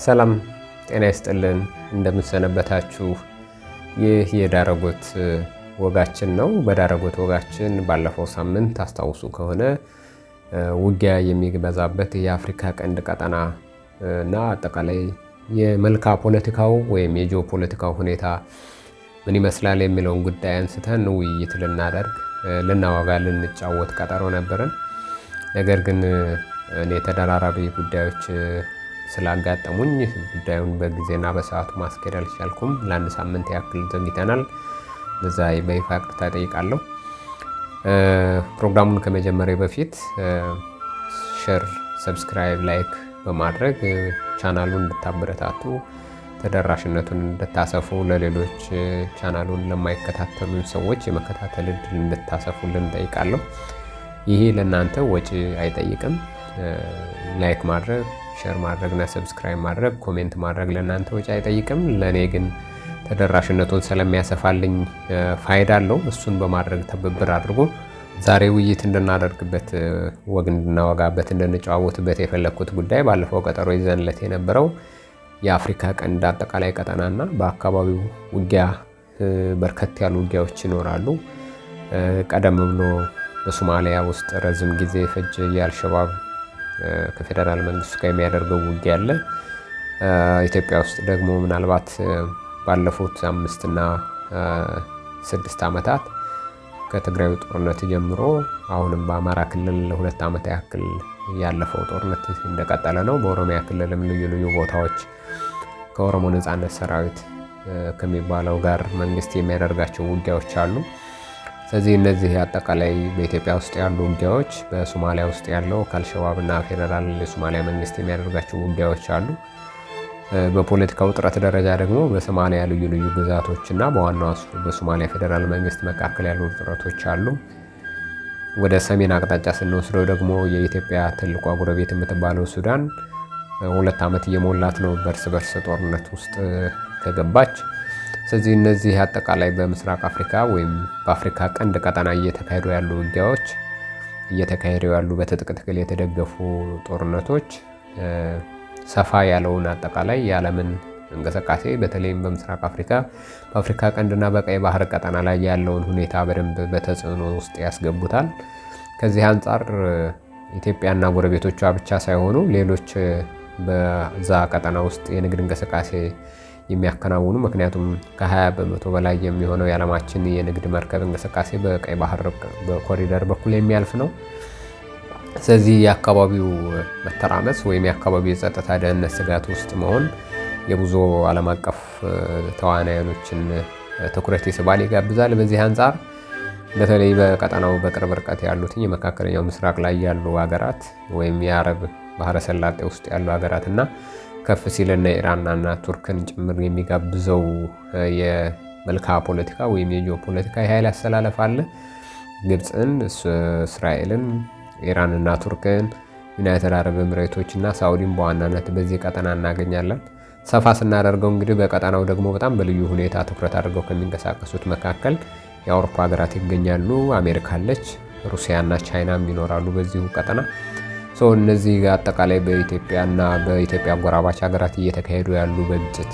ሰላም ጤና ይስጥልን እንደምንሰነበታችሁ። ይህ የዳረጎት ወጋችን ነው። በዳረጎት ወጋችን ባለፈው ሳምንት አስታውሱ ከሆነ ውጊያ የሚበዛበት የአፍሪካ ቀንድ ቀጠና እና አጠቃላይ የመልካ ፖለቲካው ወይም የጂኦ ፖለቲካው ሁኔታ ምን ይመስላል የሚለውን ጉዳይ አንስተን ውይይት ልናወጋ ልንጫወት ቀጠሮ ነበረን። ነገር ግን እኔ ተደራራቢ ጉዳዮች ስላጋጠሙኝ ጉዳዩን በጊዜና በሰዓቱ ማስኬድ አልቻልኩም። ለአንድ ሳምንት ያክል ዘግይተናል። በዛ በይፋ ይቅርታ እጠይቃለሁ። ፕሮግራሙን ከመጀመሪያ በፊት ሼር፣ ሰብስክራይብ፣ ላይክ በማድረግ ቻናሉን እንድታበረታቱ ተደራሽነቱን እንድታሰፉ ለሌሎች ቻናሉን ለማይከታተሉን ሰዎች የመከታተል እድል እንድታሰፉልን እንጠይቃለሁ። ይሄ ለእናንተ ወጪ አይጠይቅም። ላይክ ማድረግ፣ ሼር ማድረግና ሰብስክራይብ ማድረግ፣ ኮሜንት ማድረግ ለእናንተ ወጪ አይጠይቅም። ለእኔ ግን ተደራሽነቱን ስለሚያሰፋልኝ ፋይዳ አለው። እሱን በማድረግ ትብብር አድርጎ ዛሬ ውይይት እንድናደርግበት ወግ እንድናወጋበት እንድንጨዋወትበት የፈለግኩት ጉዳይ ባለፈው ቀጠሮ ይዘንለት የነበረው የአፍሪካ ቀንድ አጠቃላይ ቀጠናና በአካባቢው ውጊያ በርከት ያሉ ውጊያዎች ይኖራሉ። ቀደም ብሎ በሶማሊያ ውስጥ ረዝም ጊዜ የፈጀ የአልሸባብ ከፌደራል መንግስቱ ጋር የሚያደርገው ውጊያ አለ። ኢትዮጵያ ውስጥ ደግሞ ምናልባት ባለፉት 5 እና 6 ዓመታት ከትግራዩ ጦርነት ጀምሮ አሁንም በአማራ ክልል ለ2 ዓመት ያክል ያለፈው ጦርነት እንደቀጠለ ነው። በኦሮሚያ ክልልም ልዩ ልዩ ቦታዎች ከኦሮሞ ነጻነት ሰራዊት ከሚባለው ጋር መንግስት የሚያደርጋቸው ውጊያዎች አሉ። ስለዚህ እነዚህ አጠቃላይ በኢትዮጵያ ውስጥ ያሉ ውጊያዎች፣ በሶማሊያ ውስጥ ያለው ከአልሸባብ እና ፌደራል የሶማሊያ መንግስት የሚያደርጋቸው ውጊያዎች አሉ። በፖለቲካ ውጥረት ደረጃ ደግሞ በሶማሊያ ልዩ ልዩ ግዛቶች እና በዋናው በሶማሊያ ፌደራል መንግስት መካከል ያሉ ውጥረቶች አሉ። ወደ ሰሜን አቅጣጫ ስንወስደው ደግሞ የኢትዮጵያ ትልቋ ጎረቤት የምትባለው ሱዳን 2 ዓመት እየሞላት ነው በእርስ በርስ ጦርነት ውስጥ ከገባች። ስለዚህ እነዚህ አጠቃላይ በምስራቅ አፍሪካ ወይም በአፍሪካ ቀንድ ቀጠና እየተካሄዱ ያሉ ውጊያዎች፣ እየተካሄዱ ያሉ በትጥቅ ትግል የተደገፉ ጦርነቶች ሰፋ ያለውን አጠቃላይ የዓለምን እንቅስቃሴ በተለይም በምስራቅ አፍሪካ በአፍሪካ ቀንድና በቀይ ባህር ቀጠና ላይ ያለውን ሁኔታ በደንብ በተጽዕኖ ውስጥ ያስገቡታል። ከዚህ አንጻር ኢትዮጵያና ጎረቤቶቿ ብቻ ሳይሆኑ ሌሎች በዛ ቀጠና ውስጥ የንግድ እንቅስቃሴ የሚያከናውኑ፣ ምክንያቱም ከ20 በመቶ በላይ የሚሆነው የዓለማችን የንግድ መርከብ እንቅስቃሴ በቀይ ባህር በኮሪደር በኩል የሚያልፍ ነው። ስለዚህ የአካባቢው መተራመስ ወይም የአካባቢው የጸጥታ ደህንነት ስጋት ውስጥ መሆን የብዙ ዓለም አቀፍ ተዋናዮችን ትኩረት ይስባል፣ ይጋብዛል። በዚህ አንጻር በተለይ በቀጠናው በቅርብ ርቀት ያሉት የመካከለኛው ምስራቅ ላይ ያሉ ሀገራት ወይም የአረብ ባህረ ሰላጤ ውስጥ ያሉ ሀገራት እና ከፍ ሲልና ኢራንና ቱርክን ጭምር የሚጋብዘው የመልካ ፖለቲካ ወይም የጂኦ ፖለቲካ የኃይል አሰላለፍ አለ። ግብፅን፣ እስራኤልን፣ ኢራንና ቱርክን፣ ዩናይትድ አረብ ኤምሬቶች እና ሳውዲን በዋናነት በዚህ ቀጠና እናገኛለን። ሰፋ ስናደርገው እንግዲህ በቀጠናው ደግሞ በጣም በልዩ ሁኔታ ትኩረት አድርገው ከሚንቀሳቀሱት መካከል የአውሮፓ ሀገራት ይገኛሉ። አሜሪካ አለች፣ ሩሲያና ቻይናም ይኖራሉ በዚሁ ቀጠና። እነዚህ አጠቃላይ በኢትዮጵያና በኢትዮጵያ አጎራባች ሀገራት እየተካሄዱ ያሉ በግጭት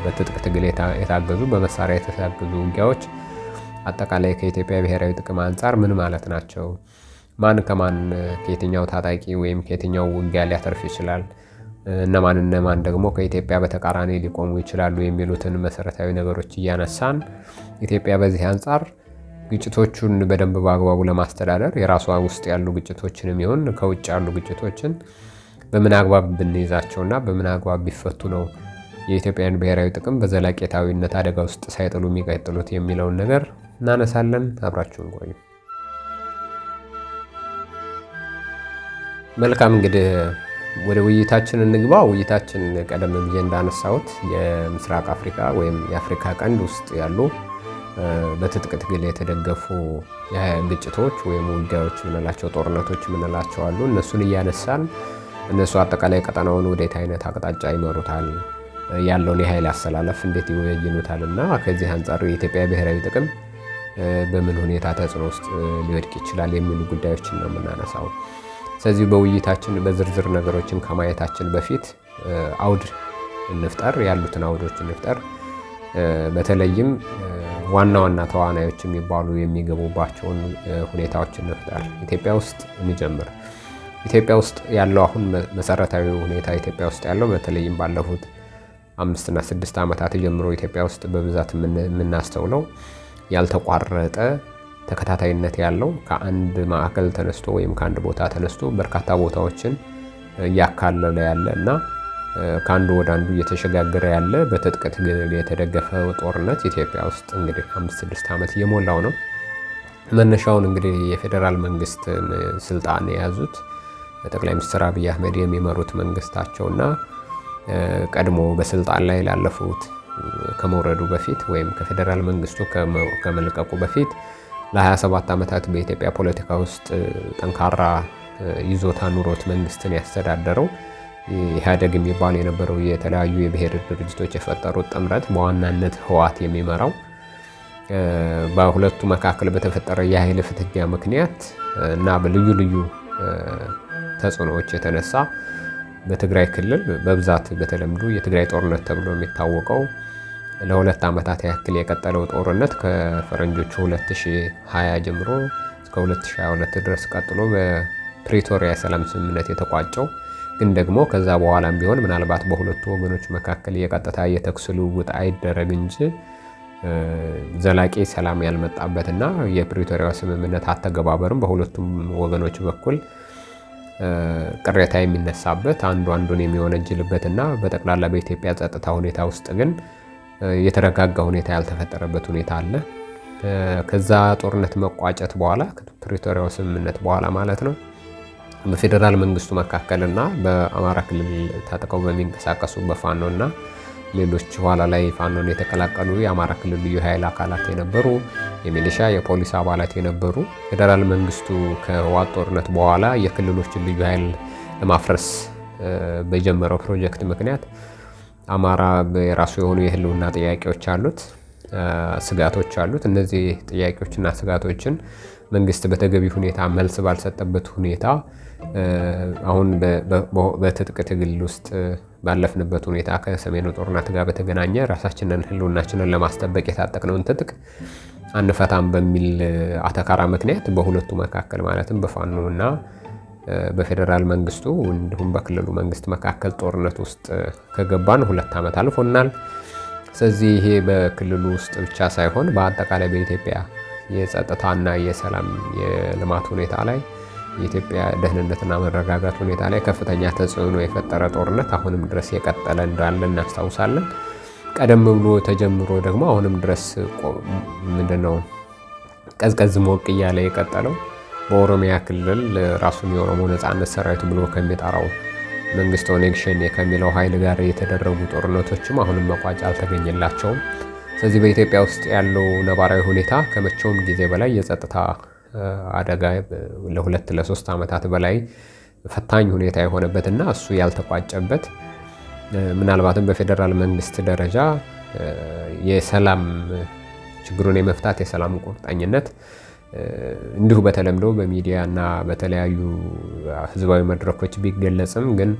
በትጥቅ ትግል የታገዙ በመሳሪያ የተታገዙ ውጊያዎች አጠቃላይ ከኢትዮጵያ ብሔራዊ ጥቅም አንጻር ምን ማለት ናቸው? ማን ከማን ከየትኛው ታጣቂ ወይም ከየትኛው ውጊያ ሊያተርፍ ይችላል? እነማን ደግሞ ከኢትዮጵያ በተቃራኒ ሊቆሙ ይችላሉ? የሚሉትን መሰረታዊ ነገሮች እያነሳን ኢትዮጵያ በዚህ አንጻር ግጭቶቹን በደንብ በአግባቡ ለማስተዳደር የራሷ ውስጥ ያሉ ግጭቶችንም ይሁን ከውጭ ያሉ ግጭቶችን በምን አግባብ ብንይዛቸውና በምን አግባብ ቢፈቱ ነው የኢትዮጵያን ብሔራዊ ጥቅም በዘላቂታዊነት አደጋ ውስጥ ሳይጥሉ የሚቀጥሉት የሚለውን ነገር እናነሳለን። አብራችሁን ቆዩ። መልካም፣ እንግዲህ ወደ ውይይታችን እንግባ። ውይይታችን ቀደም ብዬ እንዳነሳሁት የምስራቅ አፍሪካ ወይም የአፍሪካ ቀንድ ውስጥ ያሉ በትጥቅ ትግል የተደገፉ ግጭቶች ወይም ውጊያዎች ምንላቸው፣ ጦርነቶች ምንላቸው አሉ። እነሱን እያነሳን እነሱ አጠቃላይ ቀጠናውን ወዴት አይነት አቅጣጫ ይመሩታል፣ ያለውን የኃይል አሰላለፍ እንዴት ይወይኑታል እና ከዚህ አንጻር የኢትዮጵያ ብሔራዊ ጥቅም በምን ሁኔታ ተጽዕኖ ውስጥ ሊወድቅ ይችላል የሚሉ ጉዳዮችን ነው የምናነሳው። ስለዚህ በውይይታችን በዝርዝር ነገሮችን ከማየታችን በፊት አውድ እንፍጠር፣ ያሉትን አውዶች እንፍጠር። በተለይም ዋና ዋና ተዋናዮች የሚባሉ የሚገቡባቸውን ሁኔታዎች እንፍጠር። ኢትዮጵያ ውስጥ እንጀምር። ኢትዮጵያ ውስጥ ያለው አሁን መሰረታዊ ሁኔታ ኢትዮጵያ ውስጥ ያለው በተለይም ባለፉት 5 እና 6 ዓመታት ጀምሮ ኢትዮጵያ ውስጥ በብዛት የምናስተውለው ያልተቋረጠ ተከታታይነት ያለው ከአንድ ማዕከል ተነስቶ ወይም ከአንድ ቦታ ተነስቶ በርካታ ቦታዎችን እያካለለ ያለ እና ከአንዱ ወደ አንዱ እየተሸጋገረ ያለ በትጥቅ ትግል የተደገፈ ጦርነት ኢትዮጵያ ውስጥ እንግዲህ 5-6 ዓመት እየሞላው ነው። መነሻውን እንግዲህ የፌዴራል መንግስት ስልጣን የያዙት ጠቅላይ ሚኒስትር አብይ አህመድ የሚመሩት መንግስታቸውና ቀድሞ በስልጣን ላይ ላለፉት ከመውረዱ በፊት ወይም ከፌዴራል መንግስቱ ከመልቀቁ በፊት ለ27 ዓመታት በኢትዮጵያ ፖለቲካ ውስጥ ጠንካራ ይዞታ ኑሮት መንግስትን ያስተዳደረው ኢህአዴግ የሚባል የነበረው የተለያዩ የብሔር ድርጅቶች የፈጠሩት ጥምረት በዋናነት ህወሓት የሚመራው በሁለቱ መካከል በተፈጠረ የኃይል ፍትጊያ ምክንያት እና በልዩ ልዩ ተጽዕኖዎች የተነሳ በትግራይ ክልል በብዛት በተለምዶ የትግራይ ጦርነት ተብሎ የሚታወቀው ለ2 ዓመታት ያክል የቀጠለው ጦርነት ከፈረንጆቹ 2020 ጀምሮ እስከ 2022 ድረስ ቀጥሎ በፕሪቶሪያ የሰላም ስምምነት የተቋጨው ግን ደግሞ ከዛ በኋላም ቢሆን ምናልባት በሁለቱ ወገኖች መካከል የቀጥታ የተኩስ ልውውጥ አይደረግ እንጂ ዘላቂ ሰላም ያልመጣበትና የፕሪቶሪያው ስምምነት አተገባበርም በሁለቱም ወገኖች በኩል ቅሬታ የሚነሳበት አንዱ አንዱን የሚወነጅልበትና በጠቅላላ በኢትዮጵያ ጸጥታ ሁኔታ ውስጥ ግን የተረጋጋ ሁኔታ ያልተፈጠረበት ሁኔታ አለ። ከዛ ጦርነት መቋጨት በኋላ ከፕሪቶሪያው ስምምነት በኋላ ማለት ነው በፌዴራል መንግስቱ መካከልና በአማራ ክልል ታጥቀው በሚንቀሳቀሱ በፋኖና ሌሎች ኋላ ላይ ፋኖን የተቀላቀሉ የአማራ ክልል ልዩ ኃይል አካላት የነበሩ የሚሊሻ የፖሊስ አባላት የነበሩ ፌዴራል መንግስቱ ከህወሓት ጦርነት በኋላ የክልሎችን ልዩ ኃይል ለማፍረስ በጀመረው ፕሮጀክት ምክንያት አማራ የራሱ የሆኑ የህልውና ጥያቄዎች አሉት፣ ስጋቶች አሉት። እነዚህ ጥያቄዎችና ስጋቶችን መንግስት በተገቢ ሁኔታ መልስ ባልሰጠበት ሁኔታ አሁን በትጥቅ ትግል ውስጥ ባለፍንበት ሁኔታ ከሰሜኑ ጦርነት ጋር በተገናኘ ራሳችንን ህልውናችንን ለማስጠበቅ የታጠቅነውን ትጥቅ አንፈታም በሚል አተካራ ምክንያት በሁለቱ መካከል ማለትም በፋኖና በፌዴራል መንግስቱ እንዲሁም በክልሉ መንግስት መካከል ጦርነት ውስጥ ከገባን 2 ዓመት አልፎናል። ስለዚህ ይሄ በክልሉ ውስጥ ብቻ ሳይሆን በአጠቃላይ በኢትዮጵያ የጸጥታና የሰላም የልማት ሁኔታ ላይ የኢትዮጵያ ደህንነትና መረጋጋት ሁኔታ ላይ ከፍተኛ ተጽዕኖ የፈጠረ ጦርነት አሁንም ድረስ የቀጠለ እንዳለ እናስታውሳለን። ቀደም ብሎ ተጀምሮ ደግሞ አሁንም ድረስ ምንድነው ቀዝቀዝ ሞቅ እያለ የቀጠለው በኦሮሚያ ክልል ራሱን የኦሮሞ ነጻነት ሰራዊት ብሎ ከሚጠራው መንግስት ኦነግ ሸኔ ከሚለው ኃይል ጋር የተደረጉ ጦርነቶችም አሁንም መቋጫ አልተገኘላቸውም። ስለዚህ በኢትዮጵያ ውስጥ ያለው ነባራዊ ሁኔታ ከመቼውም ጊዜ በላይ የጸጥታ አደጋ ለ2-3 ዓመታት በላይ ፈታኝ ሁኔታ የሆነበትና እሱ ያልተቋጨበት ምናልባትም በፌዴራል መንግስት ደረጃ የሰላም ችግሩን የመፍታት የሰላም ቁርጠኝነት እንዲሁ በተለምዶ በሚዲያ እና በተለያዩ ህዝባዊ መድረኮች ቢገለጽም ግን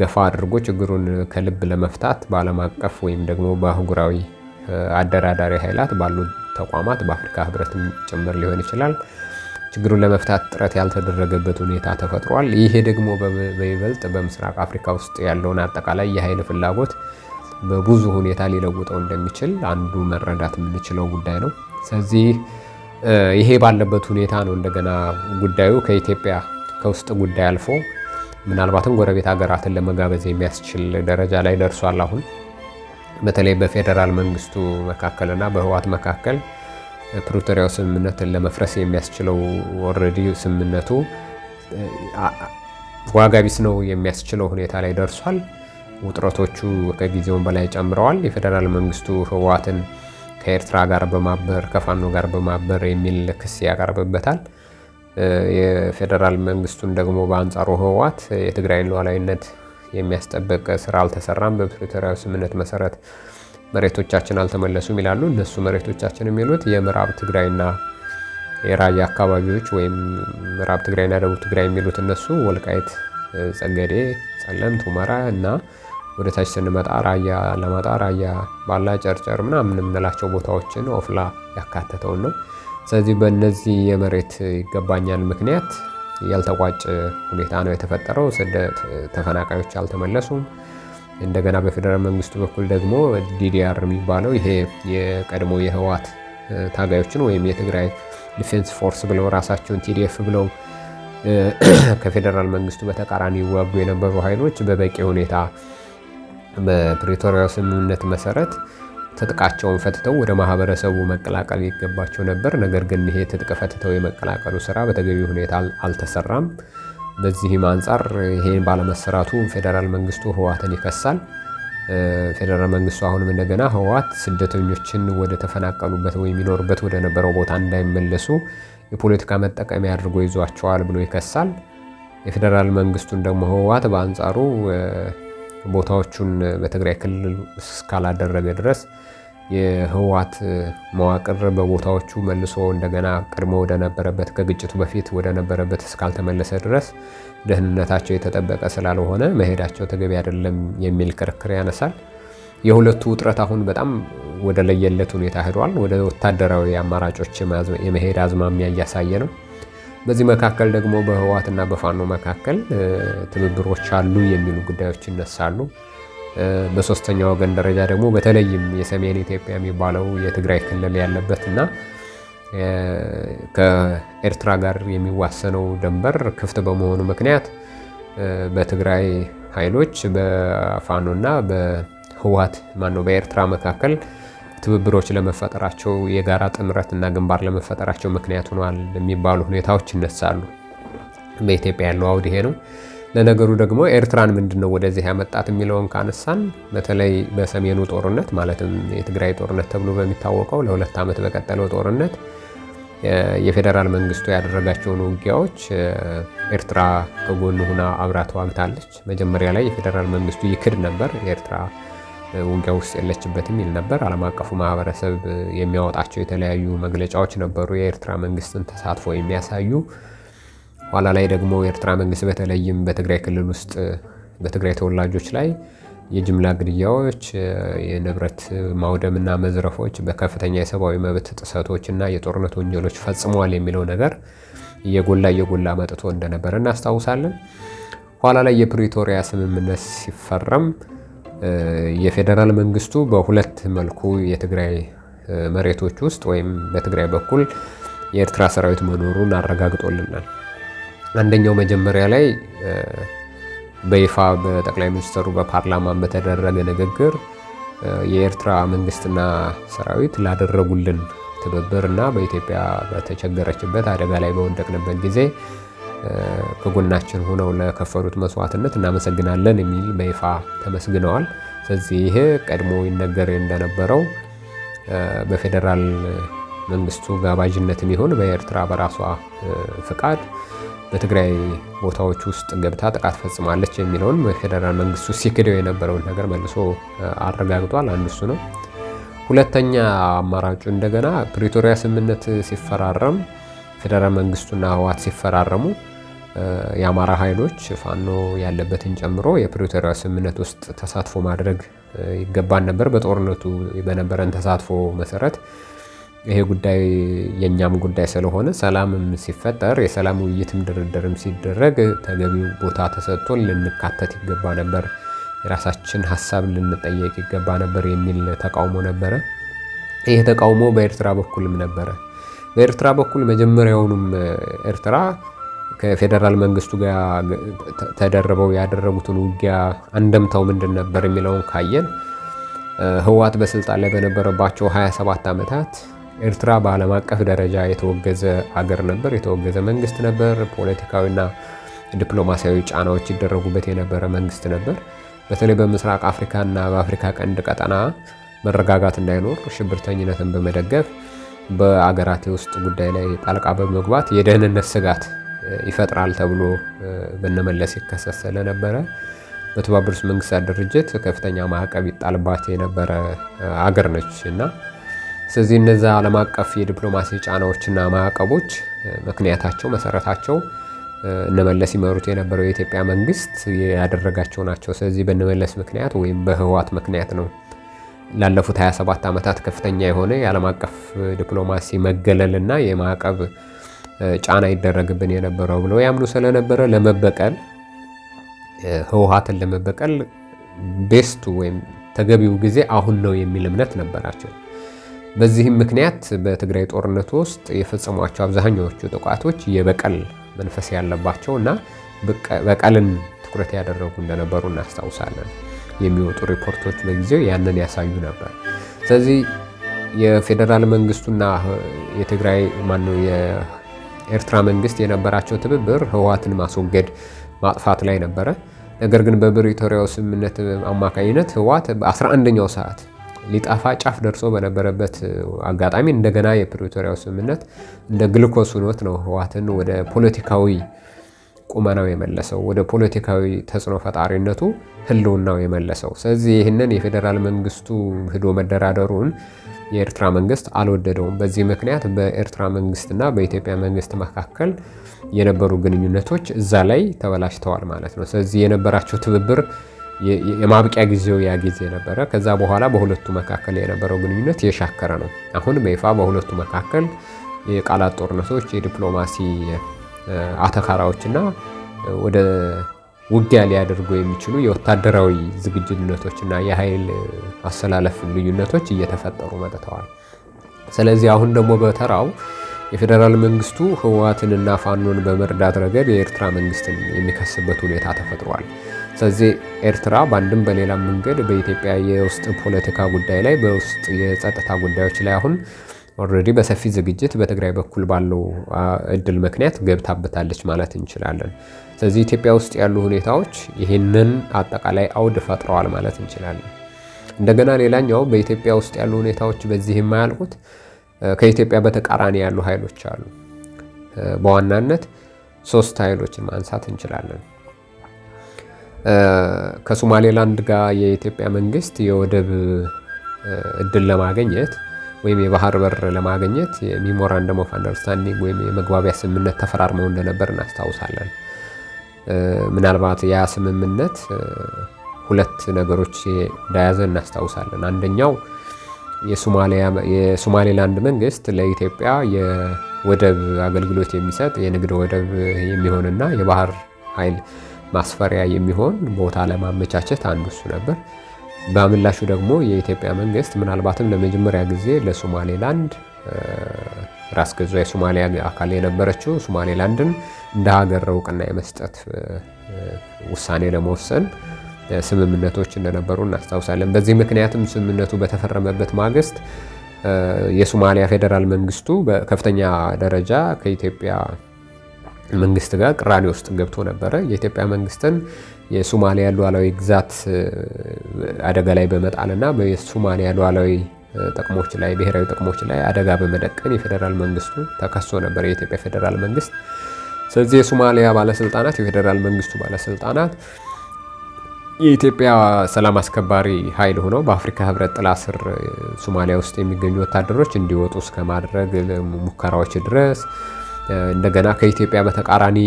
ገፋ አድርጎ ችግሩን ከልብ ለመፍታት በዓለም አቀፍ ወይም ደግሞ በአህጉራዊ አደራዳሪ ኃይላት ባሉ ተቋማት በአፍሪካ ህብረትም ጭምር ሊሆን ይችላል ችግሩን ለመፍታት ጥረት ያልተደረገበት ሁኔታ ተፈጥሯል። ይሄ ደግሞ በይበልጥ በምስራቅ አፍሪካ ውስጥ ያለውን አጠቃላይ የኃይል ፍላጎት በብዙ ሁኔታ ሊለውጠው እንደሚችል አንዱ መረዳት የምንችለው ጉዳይ ነው። ስለዚህ ይሄ ባለበት ሁኔታ ነው እንደገና ጉዳዩ ከኢትዮጵያ ከውስጥ ጉዳይ አልፎ ምናልባትም ጎረቤት ሀገራትን ለመጋበዝ የሚያስችል ደረጃ ላይ ደርሷል። አሁን በተለይ በፌዴራል መንግስቱ መካከልና በህወሓት መካከል ፕሪቶሪያው ስምምነትን ለመፍረስ የሚያስችለው ኦልሬዲ ስምምነቱ ዋጋ ቢስ ነው የሚያስችለው ሁኔታ ላይ ደርሷል። ውጥረቶቹ ከጊዜውም በላይ ጨምረዋል። የፌዴራል መንግስቱ ህወሓትን ከኤርትራ ጋር በማበር ከፋኖ ጋር በማበር የሚል ክስ ያቀርብበታል። የፌዴራል መንግስቱን ደግሞ በአንጻሩ ህወሓት የትግራይን ሉዓላዊነት የሚያስጠብቅ ስራ አልተሰራም፣ በፕሪቶሪያው ስምምነት መሰረት መሬቶቻችን አልተመለሱም ይላሉ። እነሱ መሬቶቻችን የሚሉት የምዕራብ ትግራይና የራያ አካባቢዎች ወይም ምዕራብ ትግራይና ደቡብ ትግራይ የሚሉት እነሱ ወልቃይት ጸገዴ፣ ጸለምት፣ ሁመራ እና ወደ ታች ስንመጣ ራያ አላማጣ፣ ራያ ባላ፣ ጨርጨር ምናምን የምንላቸው ቦታዎችን ኦፍላ ያካተተውን ነው። ስለዚህ በእነዚህ የመሬት ይገባኛል ምክንያት ያልተቋጨ ሁኔታ ነው የተፈጠረው። ስደት ተፈናቃዮች አልተመለሱም። እንደገና በፌዴራል መንግስቱ በኩል ደግሞ ዲዲአር የሚባለው ይሄ የቀድሞ የህወሓት ታጋዮችን ወይም የትግራይ ዲፌንስ ፎርስ ብለው ራሳቸውን ቲዲኤፍ ብለው ከፌዴራል መንግስቱ በተቃራኒ ይዋጉ የነበሩ ኃይሎች በበቂ ሁኔታ በፕሪቶሪያው ስምምነት መሰረት ትጥቃቸውን ፈትተው ወደ ማህበረሰቡ መቀላቀል ይገባቸው ነበር። ነገር ግን ይሄ ትጥቅ ፈትተው የመቀላቀሉ ስራ በተገቢ ሁኔታ አልተሰራም። በዚህም አንጻር ይሄን ባለመሰራቱ ፌዴራል መንግስቱ ህወሓትን ይከሳል። ፌዴራል መንግስቱ አሁንም እንደገና ህወሓት ስደተኞችን ወደ ተፈናቀሉበት ወይም የሚኖርበት ወደ ነበረው ቦታ እንዳይመለሱ የፖለቲካ መጠቀሚያ አድርጎ ይዟቸዋል ብሎ ይከሳል። የፌዴራል መንግስቱን ደግሞ ህወሓት በአንጻሩ ቦታዎቹን በትግራይ ክልል እስካላደረገ ድረስ የህወሓት መዋቅር በቦታዎቹ መልሶ እንደገና ቀድሞ ወደ ነበረበት ከግጭቱ በፊት ወደ ነበረበት እስካልተመለሰ ድረስ ደህንነታቸው የተጠበቀ ስላልሆነ መሄዳቸው ተገቢ አይደለም የሚል ክርክር ያነሳል። የሁለቱ ውጥረት አሁን በጣም ወደ ለየለት ሁኔታ ሄዷል። ወደ ወታደራዊ አማራጮች የመሄድ አዝማሚያ እያሳየ ነው። በዚህ መካከል ደግሞ በህወሓትና በፋኖ መካከል ትብብሮች አሉ የሚሉ ጉዳዮች ይነሳሉ። በሶስተኛ ወገን ደረጃ ደግሞ በተለይም የሰሜን ኢትዮጵያ የሚባለው የትግራይ ክልል ያለበት እና ከኤርትራ ጋር የሚዋሰነው ድንበር ክፍት በመሆኑ ምክንያት በትግራይ ኃይሎች በፋኖና በህወሓት በኤርትራ መካከል ትብብሮች ለመፈጠራቸው የጋራ ጥምረት እና ግንባር ለመፈጠራቸው ምክንያት ሆኗል የሚባሉ ሁኔታዎች ይነሳሉ። በኢትዮጵያ ያለው አውድ ይሄ ነው። ለነገሩ ደግሞ ኤርትራን ምንድነው ወደዚህ ያመጣት የሚለውን ካነሳን በተለይ በሰሜኑ ጦርነት ማለትም የትግራይ ጦርነት ተብሎ በሚታወቀው ለ2 ዓመት በቀጠለው ጦርነት የፌዴራል መንግስቱ ያደረጋቸውን ውጊያዎች ኤርትራ ከጎኑ ሆና አብራ ተዋግታለች። መጀመሪያ ላይ የፌዴራል መንግስቱ ይክድ ነበር፣ የኤርትራ ውጊያ ውስጥ የለችበትም ይል ነበር። ዓለም አቀፉ ማህበረሰብ የሚያወጣቸው የተለያዩ መግለጫዎች ነበሩ የኤርትራ መንግስትን ተሳትፎ የሚያሳዩ። ኋላ ላይ ደግሞ የኤርትራ መንግስት በተለይም በትግራይ ክልል ውስጥ በትግራይ ተወላጆች ላይ የጅምላ ግድያዎች፣ የንብረት ማውደምና መዝረፎች፣ በከፍተኛ የሰብአዊ መብት ጥሰቶች እና የጦርነት ወንጀሎች ፈጽመዋል የሚለው ነገር እየጎላ መጥቶ እንደነበረ እናስታውሳለን። ኋላ ላይ የፕሪቶሪያ ስምምነት ሲፈረም የፌዴራል መንግስቱ በሁለት መልኩ የትግራይ መሬቶች ውስጥ ወይም በትግራይ በኩል የኤርትራ ሰራዊት መኖሩን አረጋግጦልናል። አንደኛው መጀመሪያ ላይ በይፋ በጠቅላይ ሚኒስትሩ በፓርላማ በተደረገ ንግግር የኤርትራ መንግስትና ሰራዊት ላደረጉልን ትብብርና በኢትዮጵያ በተቸገረችበት አደጋ ላይ በወደቅንበት ጊዜ ከጎናችን ሆነው ለከፈሉት መስዋዕትነት እናመሰግናለን የሚል በይፋ ተመስግነዋል። ስለዚህ ይሄ ቀድሞ ይነገር እንደነበረው በፌዴራል መንግስቱ ጋባዥነትም ይሁን በኤርትራ በራሷ ፍቃድ በትግራይ ቦታዎች ውስጥ ገብታ ጥቃት ፈጽማለች የሚለውን በፌዴራል መንግስቱ ሲክደው የነበረውን ነገር መልሶ አረጋግጧል። አንዱ እሱ ነው። ሁለተኛ አማራጩ እንደገና ፕሪቶሪያ ስምምነት ሲፈራረም ፌዴራል መንግስቱና ህወሓት ሲፈራረሙ የአማራ ኃይሎች ፋኖ ያለበትን ጨምሮ የፕሪቶሪያ ስምምነት ውስጥ ተሳትፎ ማድረግ ይገባን ነበር። በጦርነቱ በነበረን ተሳትፎ መሰረት ይሄ ጉዳይ የኛም ጉዳይ ስለሆነ ሰላምም ሲፈጠር የሰላም ውይይትም ድርድርም ሲደረግ ተገቢው ቦታ ተሰጥቶ ልንካተት ይገባ ነበር፣ የራሳችን ሀሳብ ልንጠየቅ ይገባ ነበር የሚል ተቃውሞ ነበረ። ይህ ተቃውሞ በኤርትራ በኩልም ነበረ። በኤርትራ በኩል መጀመሪያውኑም ኤርትራ ከፌዴራል መንግስቱ ጋር ተደርበው ያደረጉትን ውጊያ አንደምታው ምንድን ነበር የሚለውን ካየን ህወሓት በስልጣን ላይ በነበረባቸው 27 ዓመታት ኤርትራ በዓለም አቀፍ ደረጃ የተወገዘ አገር ነበር፣ የተወገዘ መንግስት ነበር። ፖለቲካዊና ዲፕሎማሲያዊ ጫናዎች ይደረጉበት የነበረ መንግስት ነበር። በተለይ በምስራቅ አፍሪካና በአፍሪካ ቀንድ ቀጠና መረጋጋት እንዳይኖር ሽብርተኝነትን በመደገፍ በአገራት ውስጥ ጉዳይ ላይ ጣልቃ በመግባት የደህንነት ስጋት ይፈጥራል ተብሎ በነመለስ ይከሰስ ስለነበረ በተባበሩት መንግስታት ድርጅት ከፍተኛ ማዕቀብ ይጣልባት የነበረ አገር ነች እና ስለዚህ እነዛ ዓለም አቀፍ የዲፕሎማሲ ጫናዎችና ማዕቀቦች ምክንያታቸው መሰረታቸው እነመለስ ይመሩት የነበረው የኢትዮጵያ መንግስት ያደረጋቸው ናቸው። ስለዚህ በእነመለስ ምክንያት ወይም በህወሓት ምክንያት ነው ላለፉት 27 ዓመታት ከፍተኛ የሆነ የዓለም አቀፍ ዲፕሎማሲ መገለልና የማዕቀብ ጫና ይደረግብን የነበረው ብለው ያምኑ ስለነበረ ለመበቀል ህወሓትን ለመበቀል ቤስቱ ወይም ተገቢው ጊዜ አሁን ነው የሚል እምነት ነበራቸው። በዚህም ምክንያት በትግራይ ጦርነት ውስጥ የፈጸሟቸው አብዛኛዎቹ ጥቃቶች የበቀል መንፈስ ያለባቸው እና በቀልን ትኩረት ያደረጉ እንደነበሩ እናስታውሳለን። የሚወጡ ሪፖርቶች በጊዜው ያንን ያሳዩ ነበር። ስለዚህ የፌዴራል መንግስቱና የትግራይ የኤርትራ መንግስት የነበራቸው ትብብር ህወሓትን ማስወገድ ማጥፋት ላይ ነበረ። ነገር ግን በፕሪቶሪያው ስምምነት አማካኝነት ህወሓት በ11ኛው ሰዓት ሊጠፋ ጫፍ ደርሶ በነበረበት አጋጣሚ እንደገና የፕሪቶሪያው ስምምነት እንደ ግሉኮስ ሆኖት ነው ህወሓትን ወደ ፖለቲካዊ ቁመናው የመለሰው፣ ወደ ፖለቲካዊ ተጽዕኖ ፈጣሪነቱ ህልውናው የመለሰው። ስለዚህ ይህንን የፌዴራል መንግስቱ ሂዶ መደራደሩን የኤርትራ መንግስት አልወደደውም። በዚህ ምክንያት በኤርትራ መንግስትና በኢትዮጵያ መንግስት መካከል የነበሩ ግንኙነቶች እዛ ላይ ተበላሽተዋል ማለት ነው። ስለዚህ የነበራቸው ትብብር የማብቂያ ጊዜው ያ ጊዜ ነበረ። ከዛ በኋላ በሁለቱ መካከል የነበረው ግንኙነት የሻከረ ነው። አሁን በይፋ በሁለቱ መካከል የቃላት ጦርነቶች፣ የዲፕሎማሲ አተካራዎችና ወደ ውጊያ ሊያደርጉ የሚችሉ የወታደራዊ ዝግጁነቶችና የኃይል አሰላለፍ ልዩነቶች እየተፈጠሩ መጥተዋል። ስለዚህ አሁን ደግሞ በተራው የፌዴራል መንግስቱ ህወሓትንና ፋኖን በመርዳት ረገድ የኤርትራ መንግስትን የሚከስበት ሁኔታ ተፈጥሯል። ስለዚህ ኤርትራ በአንድም በሌላም መንገድ በኢትዮጵያ የውስጥ ፖለቲካ ጉዳይ ላይ በውስጥ የጸጥታ ጉዳዮች ላይ አሁን ኦልሬዲ በሰፊ ዝግጅት በትግራይ በኩል ባለው እድል ምክንያት ገብታበታለች ማለት እንችላለን። ስለዚህ ኢትዮጵያ ውስጥ ያሉ ሁኔታዎች ይህንን አጠቃላይ አውድ ፈጥረዋል ማለት እንችላለን። እንደገና ሌላኛው በኢትዮጵያ ውስጥ ያሉ ሁኔታዎች በዚህ የማያልቁት ከኢትዮጵያ በተቃራኒ ያሉ ኃይሎች አሉ። በዋናነት 3 ኃይሎችን ማንሳት እንችላለን። ከሶማሌላንድ ጋር የኢትዮጵያ መንግስት የወደብ እድል ለማግኘት ወይም የባህር በር ለማግኘት የሜሞራንደም ኦፍ አንደርስታንዲንግ ወይም የመግባቢያ ስምምነት ተፈራርመው እንደነበር እናስታውሳለን። ምናልባት ያ ስምምነት 2 ነገሮች እንደያዘ እናስታውሳለን። አንደኛው የሶማሌላንድ መንግስት ለኢትዮጵያ የወደብ አገልግሎት የሚሰጥ የንግድ ወደብ የሚሆንና የባህር ኃይል ማስፈሪያ የሚሆን ቦታ ለማመቻቸት አንዱ እሱ ነበር። በምላሹ ደግሞ የኢትዮጵያ መንግስት ምናልባትም ለመጀመሪያ ጊዜ ለሶማሌላንድ ራስ ገዟ የሶማሊያ አካል የነበረችው ሶማሌላንድን እንደ ሀገር እውቅና የመስጠት ውሳኔ ለመወሰን ስምምነቶች እንደነበሩ እናስታውሳለን። በዚህ ምክንያትም ስምምነቱ በተፈረመበት ማግስት የሶማሊያ ፌዴራል መንግስቱ በከፍተኛ ደረጃ ከኢትዮጵያ መንግስት ጋር ቅራኔ ውስጥ ገብቶ ነበረ። የኢትዮጵያ መንግስትን የሶማሊያ ሉዓላዊ ግዛት አደጋ ላይ በመጣልና በሶማሊያ ሉዓላዊ ጥቅሞች ላይ ብሔራዊ ጥቅሞች ላይ አደጋ በመደቀን የፌዴራል መንግስቱ ተከሶ ነበር፣ የኢትዮጵያ ፌዴራል መንግስት። ስለዚህ የሶማሊያ ባለስልጣናት የፌዴራል መንግስቱ ባለስልጣናት የኢትዮጵያ ሰላም አስከባሪ ኃይል ሆነው በአፍሪካ ህብረት ጥላ ስር ሶማሊያ ውስጥ የሚገኙ ወታደሮች እንዲወጡ እስከ ማድረግ ሙከራዎች ድረስ እንደገና ከኢትዮጵያ በተቃራኒ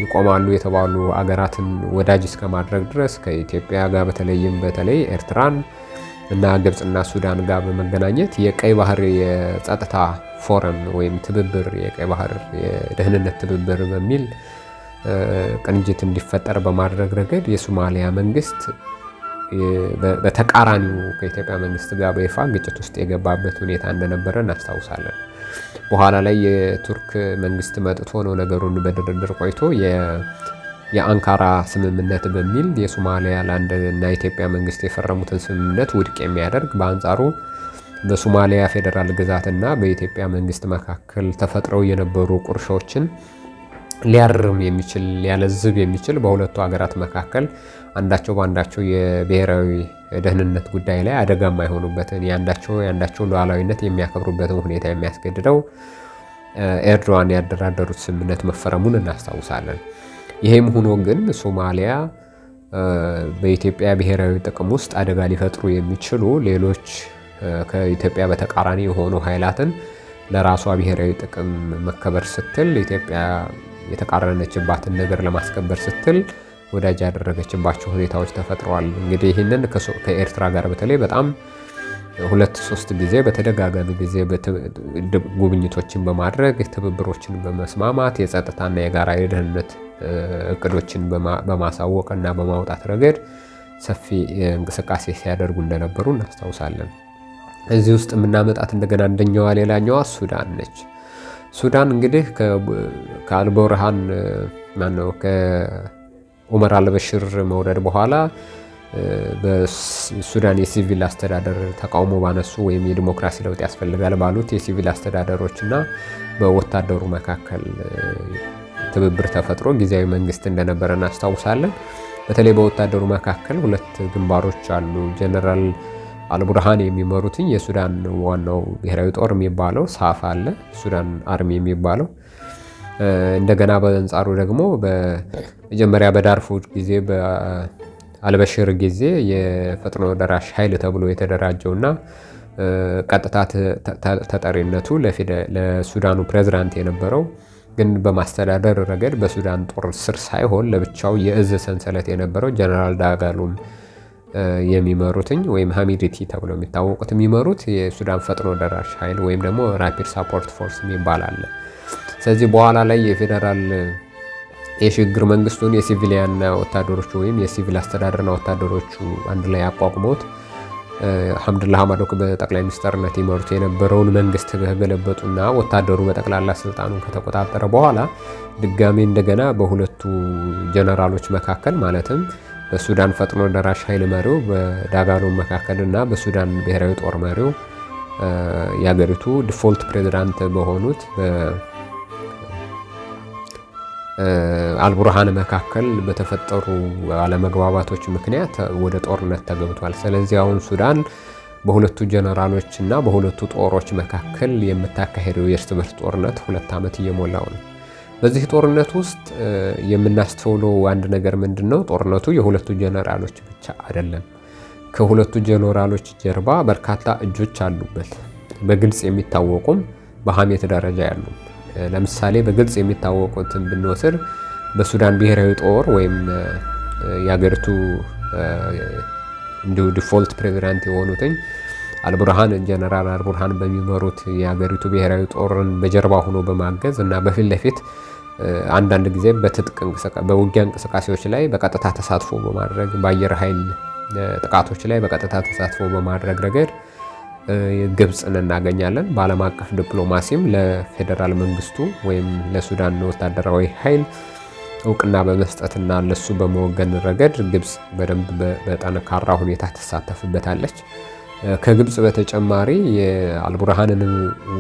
ይቆማሉ የተባሉ አገራትን ወዳጅ እስከ ማድረግ ድረስ ከኢትዮጵያ ጋር በተለይ ኤርትራን እና ግብጽና ሱዳን ጋር በመገናኘት የቀይ ባህር የጸጥታ ፎረም ወይም ትብብር የቀይ ባህር የደህንነት ትብብር በሚል ቅንጅት እንዲፈጠር በማድረግ ረገድ የሶማሊያ መንግስት በተቃራኒው ከኢትዮጵያ መንግስት ጋር በይፋ ግጭት ውስጥ የገባበት ሁኔታ እንደነበረ እናስታውሳለን። በኋላ ላይ የቱርክ መንግስት መጥቶ ነው ነገሩን በድርድር ቆይቶ የአንካራ ስምምነት በሚል የሶማሊላንድ እና ኢትዮጵያ መንግስት የፈረሙትን ስምምነት ውድቅ የሚያደርግ በአንጻሩ በሶማሊያ ፌዴራል ግዛትና በኢትዮጵያ መንግስት መካከል ተፈጥረው የነበሩ ቁርሾችን ሊያርም የሚችል ሊያለዝብ የሚችል በሁለቱ ሀገራት መካከል አንዳቸው በአንዳቸው የብሔራዊ ደህንነት ጉዳይ ላይ አደጋ የማይሆኑበትን የአንዳቸው ሉዓላዊነት የሚያከብሩበትን ሁኔታ የሚያስገድደው ኤርዶዋን ያደራደሩት ስምምነት መፈረሙን እናስታውሳለን። ይሄም ሆኖ ግን ሶማሊያ በኢትዮጵያ ብሔራዊ ጥቅም ውስጥ አደጋ ሊፈጥሩ የሚችሉ ሌሎች ከኢትዮጵያ በተቃራኒ የሆኑ ኃይላትን ለራሷ ብሔራዊ ጥቅም መከበር ስትል ኢትዮጵያ የተቃረነችባትን ነገር ለማስከበር ስትል ወዳጅ ያደረገችባቸው ሁኔታዎች ተፈጥረዋል። እንግዲህ ይህንን ከኤርትራ ጋር በተለይ በጣም 2-3 ጊዜ በተደጋጋሚ ጊዜ ጉብኝቶችን በማድረግ ትብብሮችን በመስማማት የጸጥታና የጋራ የደህንነት እቅዶችን በማሳወቅ እና በማውጣት ረገድ ሰፊ እንቅስቃሴ ሲያደርጉ እንደነበሩ እናስታውሳለን። እዚህ ውስጥ የምናመጣት እንደገና አንደኛዋ ሌላኛዋ ሱዳን ነች። ሱዳን እንግዲህ ከአልቡርሃን ማነው ከኡመር አልበሽር መውረድ በኋላ በሱዳን የሲቪል አስተዳደር ተቃውሞ ባነሱ ወይም የዲሞክራሲ ለውጥ ያስፈልጋል ባሉት የሲቪል አስተዳደሮችና በወታደሩ መካከል ትብብር ተፈጥሮ ጊዜያዊ መንግስት እንደነበረ እናስታውሳለን። በተለይ በወታደሩ መካከል 2 ግንባሮች አሉ። ጀነራል አልቡርሃን የሚመሩትኝ የሱዳን ዋናው ብሔራዊ ጦር የሚባለው ሳፍ አለ፣ ሱዳን አርሚ የሚባለው። እንደገና በአንጻሩ ደግሞ በመጀመሪያ በዳርፉር ጊዜ በአልበሽር ጊዜ የፈጥኖ ደራሽ ኃይል ተብሎ የተደራጀውና ቀጥታ ተጠሪነቱ ለሱዳኑ ፕሬዝዳንት የነበረው ግን በማስተዳደር ረገድ በሱዳን ጦር ስር ሳይሆን ለብቻው የእዝ ሰንሰለት የነበረው ጀነራል ዳጋሎም የሚመሩትኝ ወይም ሀሚዲቲ ተብሎ የሚታወቁት የሚመሩት የሱዳን ፈጥኖ ደራሽ ኃይል ወይም ደግሞ ራፒድ ሳፖርት ፎርስ የሚባል አለ። ስለዚህ በኋላ ላይ የፌዴራል የሽግግር መንግስቱን የሲቪሊያን ወታደሮቹ ወይም የሲቪል አስተዳደርና ወታደሮቹ አንድ ላይ አቋቁመውት ሐምድላ ሐማዶክ በጠቅላይ ሚኒስትርነት ይመሩት የነበረውን መንግስት ከገለበጡና ወታደሩ በጠቅላላ ስልጣኑን ከተቆጣጠረ በኋላ ድጋሜ እንደገና በሁለቱ ጀነራሎች መካከል ማለትም በሱዳን ፈጥኖ ደራሽ ኃይል መሪው በዳጋሎም መካከልና በሱዳን ብሔራዊ ጦር መሪው የሀገሪቱ ዲፎልት ፕሬዝዳንት በሆኑት አልቡርሃን መካከል በተፈጠሩ አለመግባባቶች ምክንያት ወደ ጦርነት ተገብቷል። ስለዚህ አሁን ሱዳን በሁለቱ ጀነራሎች እና በሁለቱ ጦሮች መካከል የምታካሄደው የእርስ በርስ ጦርነት 2 ዓመት እየሞላው ነው። በዚህ ጦርነት ውስጥ የምናስተውለው አንድ ነገር ምንድነው? ጦርነቱ የሁለቱ ጀነራሎች ብቻ አይደለም። ከሁለቱ ጀነራሎች ጀርባ በርካታ እጆች አሉበት። በግልጽ የሚታወቁም በሐሜት ደረጃ ያሉ ለምሳሌ በግልጽ የሚታወቁትን ብንወስድ በሱዳን ብሔራዊ ጦር ወይም የሀገሪቱ እንዲሁ ዲፎልት ፕሬዝዳንት የሆኑትኝ አልቡርሃን ጀነራል አልቡርሃን በሚመሩት የሀገሪቱ ብሔራዊ ጦርን በጀርባ ሆኖ በማገዝ እና በፊት ለፊት አንዳንድ ጊዜ በውጊያ እንቅስቃሴዎች ላይ በቀጥታ ተሳትፎ በማድረግ በአየር ኃይል ጥቃቶች ላይ በቀጥታ ተሳትፎ በማድረግ ረገድ ግብፅን እናገኛለን። በዓለም አቀፍ ዲፕሎማሲም ለፌዴራል መንግስቱ ወይም ለሱዳን ወታደራዊ ኃይል እውቅና በመስጠትና ለሱ በመወገን ረገድ ግብፅ በደንብ በጠንካራ ሁኔታ ትሳተፍበታለች። ከግብፅ በተጨማሪ የአልቡርሃንን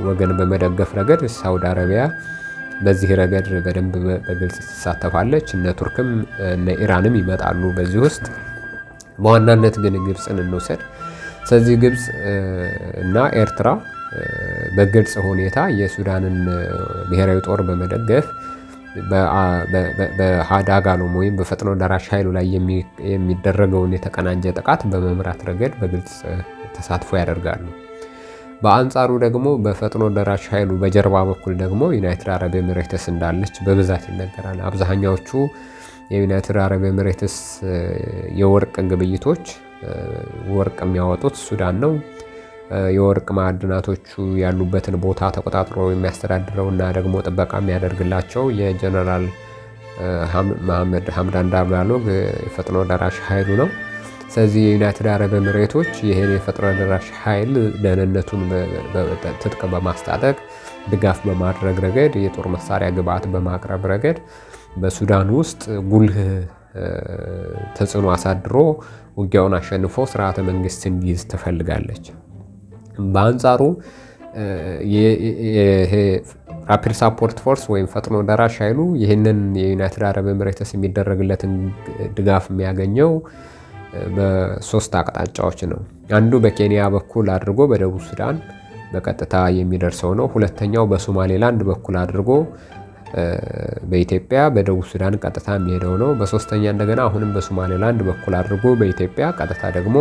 ወገን በመደገፍ ረገድ ሳውዲ አረቢያ በዚህ ረገድ በደንብ በግልጽ ትሳተፋለች። እነ ቱርክም እነ ኢራንም ይመጣሉ በዚህ ውስጥ። በዋናነት ግን ግብፅን እንውሰድ። ስለዚህ ግብፅ እና ኤርትራ በግልጽ ሁኔታ የሱዳንን ብሔራዊ ጦር በመደገፍ በዳጋሎም ወይም በፈጥኖ ደራሽ ኃይሉ ላይ የሚደረገውን የተቀናጀ ጥቃት በመምራት ረገድ በግልጽ ተሳትፎ ያደርጋሉ። በአንጻሩ ደግሞ በፈጥኖ ደራሽ ኃይሉ በጀርባ በኩል ደግሞ ዩናይትድ አረብ ኤሚሬትስ እንዳለች በብዛት ይነገራል። አብዛኛዎቹ የዩናይትድ አረብ ኤሚሬትስ የወርቅ ግብይቶች ወርቅ የሚያወጡት ሱዳን ነው። የወርቅ ማዕድናቶቹ ያሉበትን ቦታ ተቆጣጥሮ የሚያስተዳድረው እና ደግሞ ጥበቃ የሚያደርግላቸው የጀነራል መሐመድ ሐምዳን ዳጋሎ የፈጥኖ ደራሽ ኃይሉ ነው። ስለዚህ የዩናይትድ አረብ ኤሚሬቶች ይህን የፈጥኖ ደራሽ ኃይል ደህንነቱን ትጥቅ በማስታጠቅ ድጋፍ በማድረግ ረገድ የጦር መሳሪያ ግብዓት በማቅረብ ረገድ በሱዳን ውስጥ ጉልህ ተጽዕኖ አሳድሮ ውጊያውን አሸንፎ ስርዓተ መንግስት እንዲይዝ ትፈልጋለች። በአንጻሩ ይሄ ራፒድ ሳፖርት ፎርስ ወይም ፈጥኖ ደራሽ ኃይሉ ይህንን የዩናይትድ አረብ ኤሚሬትስ የሚደረግለትን ድጋፍ የሚያገኘው በ3 አቅጣጫዎች ነው። አንዱ በኬንያ በኩል አድርጎ በደቡብ ሱዳን በቀጥታ የሚደርሰው ነው። ሁለተኛው በሶማሌላንድ በኩል አድርጎ በኢትዮጵያ በደቡብ ሱዳን ቀጥታ የሚሄደው ነው። በሶስተኛ እንደገና አሁንም በሶማሌላንድ በኩል አድርጎ በኢትዮጵያ ቀጥታ ደግሞ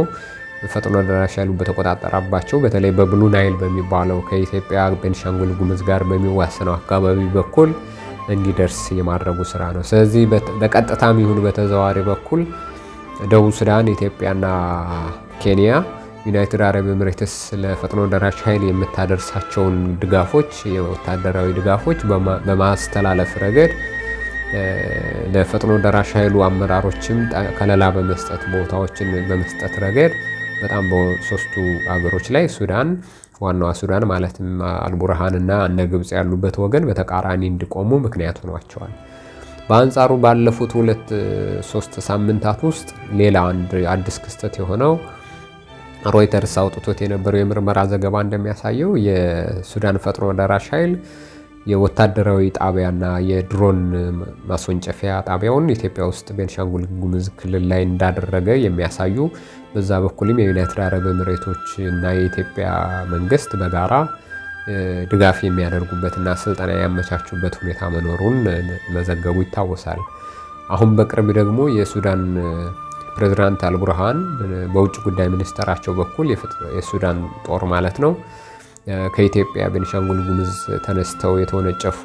ፈጥኖ ደራሽ ኃይሉ በተቆጣጠረባቸው በተለይ በብሉ ናይል በሚባለው ከኢትዮጵያ ቤንሻንጉል ጉሙዝ ጋር በሚዋሰነው አካባቢ በኩል እንዲደርስ የማድረጉ ስራ ነው። ስለዚህ በቀጥታም ይሁን በተዘዋዋሪ በኩል ደቡብ ሱዳን፣ ኢትዮጵያና ኬንያ ዩናይትድ አረብ ኤምሬትስ ለፈጥኖ ደራሽ ኃይል የምታደርሳቸውን ድጋፎች የወታደራዊ ድጋፎች በማስተላለፍ ረገድ ለፈጥኖ ደራሽ ኃይሉ አመራሮችም ከለላ በመስጠት ቦታዎችን በመስጠት ረገድ በጣም በሶስቱ አገሮች ላይ ሱዳን ዋናዋ ሱዳን ማለትም አልቡርሃን እና እነ ግብጽ ያሉበት ወገን በተቃራኒ እንዲቆሙ ምክንያት ሆኗቸዋል። በአንጻሩ ባለፉት 2-3 ሳምንታት ውስጥ ሌላ አንድ አዲስ ክስተት የሆነው ሮይተርስ አውጥቶት የነበረው የምርመራ ዘገባ እንደሚያሳየው የሱዳን ፈጥኖ ደራሽ ኃይል የወታደራዊ ጣቢያና የድሮን ማስወንጨፊያ ጣቢያውን ኢትዮጵያ ውስጥ ቤንሻንጉል ጉሙዝ ክልል ላይ እንዳደረገ የሚያሳዩ በዛ በኩልም የዩናይትድ አረብ ኤምሬቶች እና የኢትዮጵያ መንግስት በጋራ ድጋፍ የሚያደርጉበትና ስልጠና ያመቻቹበት ሁኔታ መኖሩን መዘገቡ ይታወሳል። አሁን በቅርብ ደግሞ የሱዳን ፕሬዝዳንት አልቡርሃን በውጭ ጉዳይ ሚኒስተራቸው በኩል የሱዳን ጦር ማለት ነው ከኢትዮጵያ ቤንሻንጉል ጉሙዝ ተነስተው የተወነጨፉ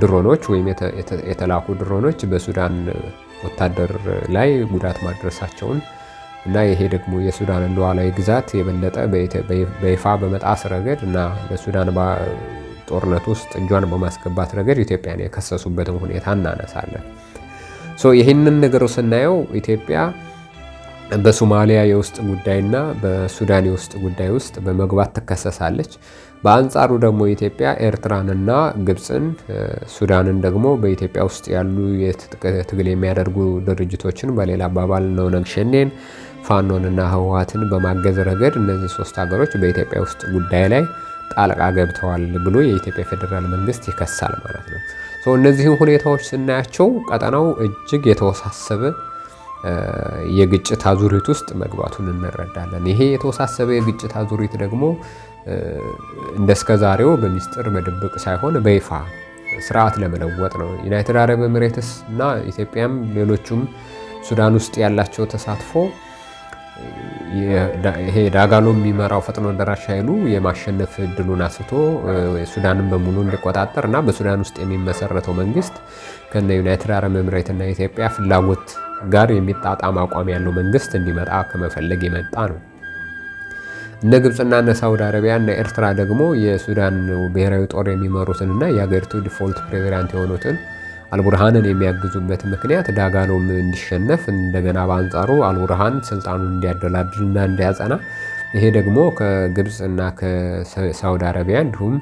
ድሮኖች ወይም የተላኩ ድሮኖች በሱዳን ወታደር ላይ ጉዳት ማድረሳቸውን እና ይሄ ደግሞ የሱዳንን ሉዓላዊ ግዛት የበለጠ በይፋ በመጣስ ረገድ እና ለሱዳን ጦርነት ውስጥ እጇን በማስገባት ረገድ ኢትዮጵያን የከሰሱበትን ሁኔታ እናነሳለን። ይህንን ነገር ስናየው ኢትዮጵያ በሶማሊያ የውስጥ ጉዳይና በሱዳን የውስጥ ጉዳይ ውስጥ በመግባት ትከሰሳለች። በአንጻሩ ደግሞ ኢትዮጵያ ኤርትራንና ግብፅን፣ ሱዳንን ደግሞ በኢትዮጵያ ውስጥ ያሉ የትጥቅ ትግል የሚያደርጉ ድርጅቶችን በሌላ አባባል ኦነግ ሸኔን፣ ፋኖንና ህወሓትን በማገዝ ረገድ እነዚህ 3 ሀገሮች በኢትዮጵያ ውስጥ ጉዳይ ላይ ጣልቃ ገብተዋል ብሎ የኢትዮጵያ ፌዴራል መንግስት ይከሳል ማለት ነው። እነዚህን ሁኔታዎች ስናያቸው ቀጠናው እጅግ የተወሳሰበ የግጭት አዙሪት ውስጥ መግባቱን እንረዳለን። ይሄ የተወሳሰበ የግጭት አዙሪት ደግሞ እንደስከዛሬው በሚስጥር በድብቅ ሳይሆን በይፋ ስርዓት ለመለወጥ ነው። ዩናይትድ አረብ ኤምሬትስ እና ኢትዮጵያም ሌሎቹም ሱዳን ውስጥ ያላቸው ተሳትፎ ይሄ ዳጋሎ የሚመራው ፈጥኖ ደራሽ ኃይሉ የማሸነፍ እድሉን አስቶ ሱዳንን በሙሉ እንዲቆጣጠር እና በሱዳን ውስጥ የሚመሰረተው መንግስት ከነ ዩናይትድ አረብ ኤምሬት እና ኢትዮጵያ ፍላጎት ጋር የሚጣጣም አቋም ያለው መንግስት እንዲመጣ ከመፈለግ የመጣ ነው። እነ ግብፅና እነ ሳውዲ አረቢያ እና ኤርትራ ደግሞ የሱዳን ብሔራዊ ጦር የሚመሩትንና የሀገሪቱ ዲፎልት ፕሬዚዳንት የሆኑትን አልቡርሃንን የሚያግዙበት ምክንያት ዳጋሎም እንዲሸነፍ እንደገና በአንጻሩ አልቡርሃን ስልጣኑን እንዲያደላድልና እንዲያጸና፣ ይሄ ደግሞ ከግብፅና ከሳውዲ አረቢያ እንዲሁም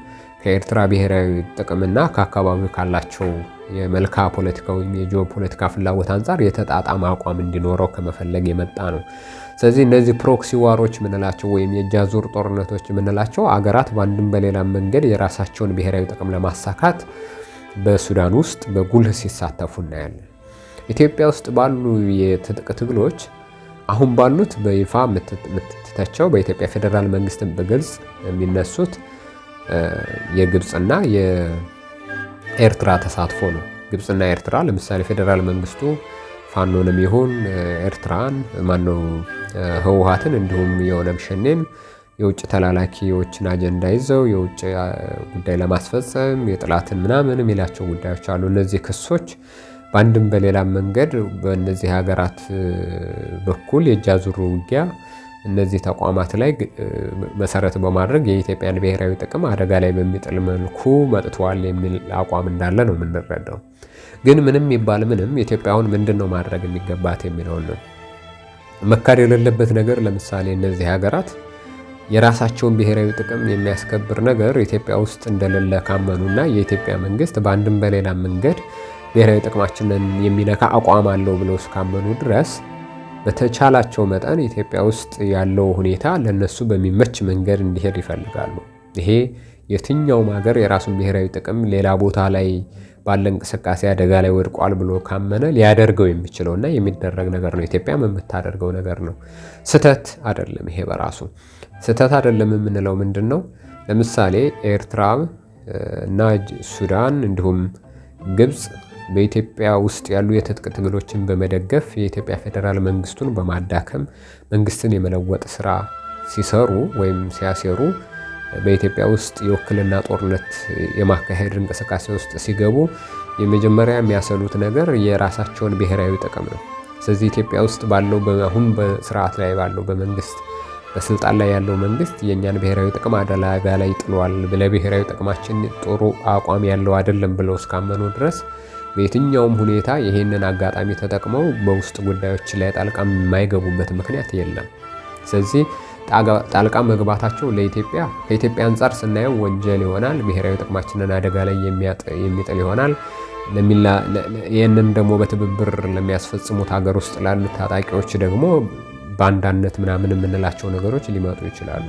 ከኤርትራ ብሔራዊ ጥቅምና ከአካባቢው ካላቸው የመልካ ፖለቲካ ወይም የጂኦ ፖለቲካ ፍላጎት አንጻር የተጣጣመ አቋም እንዲኖረው ከመፈለግ የመጣ ነው። ስለዚህ እነዚህ ፕሮክሲ ዋሮች ምንላቸው ወይም የእጅ አዙር ጦርነቶች ምንላቸው አገራት በአንድም በሌላም መንገድ የራሳቸውን ብሔራዊ ጥቅም ለማሳካት በሱዳን ውስጥ በጉልህ ሲሳተፉ እናያለን። ኢትዮጵያ ውስጥ ባሉ የትጥቅ ትግሎች አሁን ባሉት በይፋ የምትተቸው በኢትዮጵያ ፌዴራል መንግስት በግልጽ የሚነሱት የግብፅና የኤርትራ ተሳትፎ ነው። ግብፅና ኤርትራ ለምሳሌ ፌዴራል መንግስቱ ፋኖንም ይሁን ኤርትራን ህወሓትን እንዲሁም የኦነግ ሸኔን የውጭ ተላላኪዎችን አጀንዳ ይዘው የውጭ ጉዳይ ለማስፈጸም የጥላትን ምናምን የሚላቸው ጉዳዮች አሉ። እነዚህ ክሶች በአንድም በሌላም መንገድ በእነዚህ ሀገራት በኩል የእጅ አዙር ውጊያ እነዚህ ተቋማት ላይ መሰረት በማድረግ የኢትዮጵያን ብሔራዊ ጥቅም አደጋ ላይ በሚጥል መልኩ መጥተዋል የሚል አቋም እንዳለ ነው የምንረዳው። ግን ምንም ይባል ምንም ኢትዮጵያውን ምንድን ነው ማድረግ የሚገባት የሚለውን ነው መካድ የሌለበት ነገር። ለምሳሌ እነዚህ ሀገራት የራሳቸውን ብሔራዊ ጥቅም የሚያስከብር ነገር ኢትዮጵያ ውስጥ እንደሌለ ካመኑና የኢትዮጵያ መንግስት በአንድም በሌላም መንገድ ብሔራዊ ጥቅማችንን የሚነካ አቋም አለው ብለው እስካመኑ ድረስ በተቻላቸው መጠን ኢትዮጵያ ውስጥ ያለው ሁኔታ ለነሱ በሚመች መንገድ እንዲሄድ ይፈልጋሉ። ይሄ የትኛውም ሀገር የራሱን ብሔራዊ ጥቅም ሌላ ቦታ ላይ ባለ እንቅስቃሴ አደጋ ላይ ወድቋል ብሎ ካመነ ሊያደርገው የሚችለውና የሚደረግ ነገር ነው። ኢትዮጵያም የምታደርገው ነገር ነው። ስህተት አይደለም። ይሄ በራሱ ስህተት አይደለም የምንለው ምንድን ነው? ለምሳሌ ኤርትራ እና ሱዳን እንዲሁም ግብፅ በኢትዮጵያ ውስጥ ያሉ የትጥቅ ትግሎችን በመደገፍ የኢትዮጵያ ፌዴራል መንግስቱን በማዳከም መንግስትን የመለወጥ ስራ ሲሰሩ ወይም ሲያሴሩ በኢትዮጵያ ውስጥ የውክልና ጦርነት የማካሄድ እንቅስቃሴ ውስጥ ሲገቡ የመጀመሪያ የሚያሰሉት ነገር የራሳቸውን ብሔራዊ ጥቅም ነው። ስለዚህ ኢትዮጵያ ውስጥ ባለው አሁን በስርዓት ላይ ባለው በመንግስት በስልጣን ላይ ያለው መንግስት የእኛን ብሔራዊ ጥቅም አደጋ ላይ ጥሏል፣ ለብሔራዊ ጥቅማችን ጥሩ አቋም ያለው አይደለም ብለው እስካመኑ ድረስ በየትኛውም ሁኔታ ይሄንን አጋጣሚ ተጠቅመው በውስጥ ጉዳዮች ላይ ጣልቃ የማይገቡበት ምክንያት የለም። ስለዚህ ጣልቃ መግባታቸው ለኢትዮጵያ ከኢትዮጵያ አንጻር ስናየው ወንጀል ይሆናል፣ ብሔራዊ ጥቅማችንን አደጋ ላይ የሚጥል ይሆናል። ይህንን ደግሞ በትብብር ለሚያስፈጽሙት ሀገር ውስጥ ላሉት ታጣቂዎች ደግሞ ባንዳነት ምናምን የምንላቸው ነገሮች ሊመጡ ይችላሉ።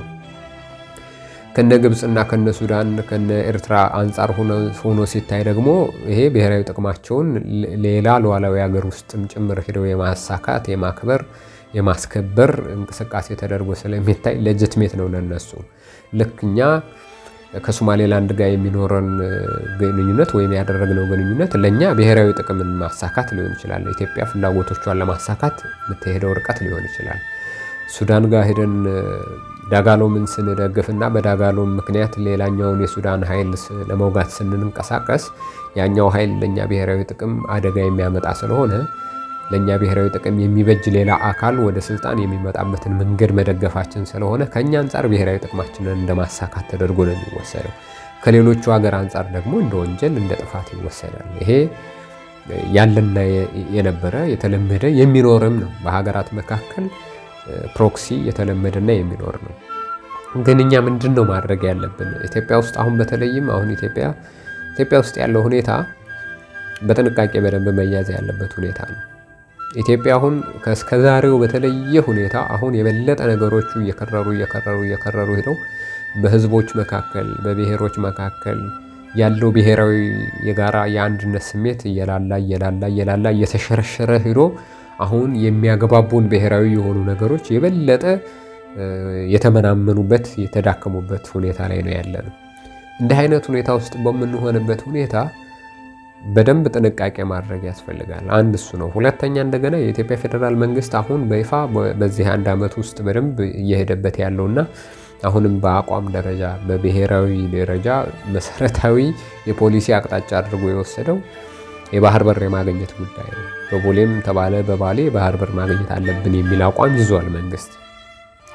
ከነ ግብፅና ከነ ሱዳን ከነ ኤርትራ አንጻር ሆኖ ሲታይ ደግሞ ይሄ ብሔራዊ ጥቅማቸውን ሌላ ሉዓላዊ ሀገር ውስጥም ጭምር ሄደው የማሳካት የማክበር የማስከበር እንቅስቃሴ ተደርጎ ስለሚታይ ሌጂትሜት ነው ለነሱ። ልክ እኛ ከሶማሌላንድ ጋር የሚኖረን ግንኙነት ወይም ያደረግነው ግንኙነት ለኛ ብሔራዊ ጥቅምን ማሳካት ሊሆን ይችላል። ኢትዮጵያ ፍላጎቶቿን ለማሳካት የምትሄደው ርቀት ሊሆን ይችላል። ሱዳን ጋር ሄደን ዳጋሎምን ስንደግፍና በዳጋሎም ምክንያት ሌላኛውን የሱዳን ኃይል ለመውጋት ስንንቀሳቀስ ያኛው ኃይል ለኛ ብሔራዊ ጥቅም አደጋ የሚያመጣ ስለሆነ ለኛ ብሔራዊ ጥቅም የሚበጅ ሌላ አካል ወደ ስልጣን የሚመጣበትን መንገድ መደገፋችን ስለሆነ ከኛ አንጻር ብሔራዊ ጥቅማችንን እንደማሳካት ተደርጎ ነው የሚወሰደው። ከሌሎቹ ሀገር አንጻር ደግሞ እንደ ወንጀል እንደ ጥፋት ይወሰዳል። ይሄ ያለና የነበረ የተለመደ የሚኖርም ነው። በሀገራት መካከል ፕሮክሲ የተለመደና የሚኖር ነው። ግን እኛ ምንድን ነው ማድረግ ያለብን? ኢትዮጵያ ውስጥ አሁን በተለይም አሁን ኢትዮጵያ ውስጥ ያለው ሁኔታ በጥንቃቄ በደንብ መያዝ ያለበት ሁኔታ ነው። ኢትዮጵያ አሁን ከዛሬው በተለየ ሁኔታ አሁን የበለጠ ነገሮቹ እየከረሩ ሄደው በህዝቦች መካከል በብሔሮች መካከል ያለው ብሔራዊ የጋራ የአንድነት ስሜት እየላላ እየተሸረሸረ ሄዶ አሁን የሚያገባቡን ብሔራዊ የሆኑ ነገሮች የበለጠ የተመናመኑበት የተዳከሙበት ሁኔታ ላይ ነው ያለነው። እንዲህ አይነት ሁኔታ ውስጥ በምንሆንበት ሁኔታ በደንብ ጥንቃቄ ማድረግ ያስፈልጋል። አንድ እሱ ነው። ሁለተኛ እንደገና የኢትዮጵያ ፌዴራል መንግስት አሁን በይፋ በዚህ አንድ ዓመት ውስጥ በደንብ እየሄደበት ያለውና አሁንም በአቋም ደረጃ በብሔራዊ ደረጃ መሰረታዊ የፖሊሲ አቅጣጫ አድርጎ የወሰደው የባህር በር የማግኘት ጉዳይ ነው። በቦሌም ተባለ በባሌ ባህር በር ማግኘት አለብን የሚል አቋም ይዟል መንግስት።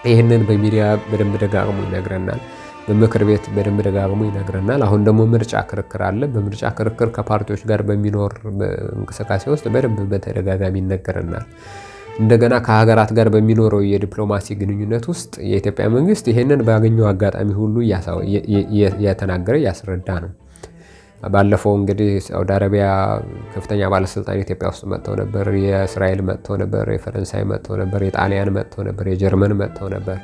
ይህንን በሚዲያ በደንብ ደጋግሞ ይነግረናል። በምክር ቤት በደንብ ደጋግሞ ይነግረናል። አሁን ደግሞ ምርጫ ክርክር አለ። በምርጫ ክርክር ከፓርቲዎች ጋር በሚኖር እንቅስቃሴ ውስጥ በደንብ በተደጋጋሚ ይነገረናል። እንደገና ከሀገራት ጋር በሚኖረው የዲፕሎማሲ ግንኙነት ውስጥ የኢትዮጵያ መንግስት ይሄንን ባገኘው አጋጣሚ ሁሉ እያተናገረ እያስረዳ ነው። ባለፈው እንግዲህ ሳውዲ አረቢያ ከፍተኛ ባለስልጣን ኢትዮጵያ ውስጥ መጥተው ነበር። የእስራኤል መጥተው ነበር። የፈረንሳይ መጥተው ነበር። የጣሊያን መጥተው ነበር። የጀርመን መጥተው ነበር።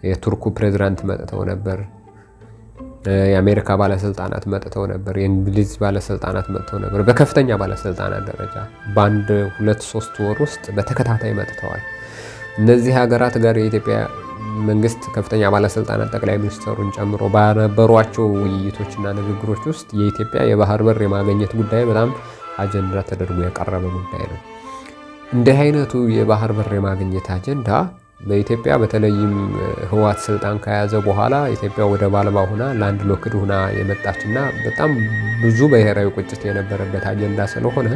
የቱርኩ ፕሬዝዳንት መጥተው ነበር። የአሜሪካ ባለስልጣናት መጥተው ነበር። የእንግሊዝ ባለስልጣናት መጥተው ነበር። በከፍተኛ ባለስልጣናት ደረጃ በአንድ 2-3 ወር ውስጥ በተከታታይ መጥተዋል። እነዚህ ሀገራት ጋር የኢትዮጵያ መንግስት ከፍተኛ ባለስልጣናት ጠቅላይ ሚኒስትሩን ጨምሮ ባነበሯቸው ውይይቶችና ንግግሮች ውስጥ የኢትዮጵያ የባህር በር የማግኘት ጉዳይ በጣም አጀንዳ ተደርጎ የቀረበ ጉዳይ ነው። እንዲህ አይነቱ የባህር በር የማግኘት አጀንዳ በኢትዮጵያ በተለይም ህወሓት ስልጣን ከያዘ በኋላ ኢትዮጵያ ወደብ አልባ ሆና ላንድ ሎክድ ሆና የመጣችና በጣም ብዙ ብሔራዊ ቁጭት የነበረበት አጀንዳ ስለሆነ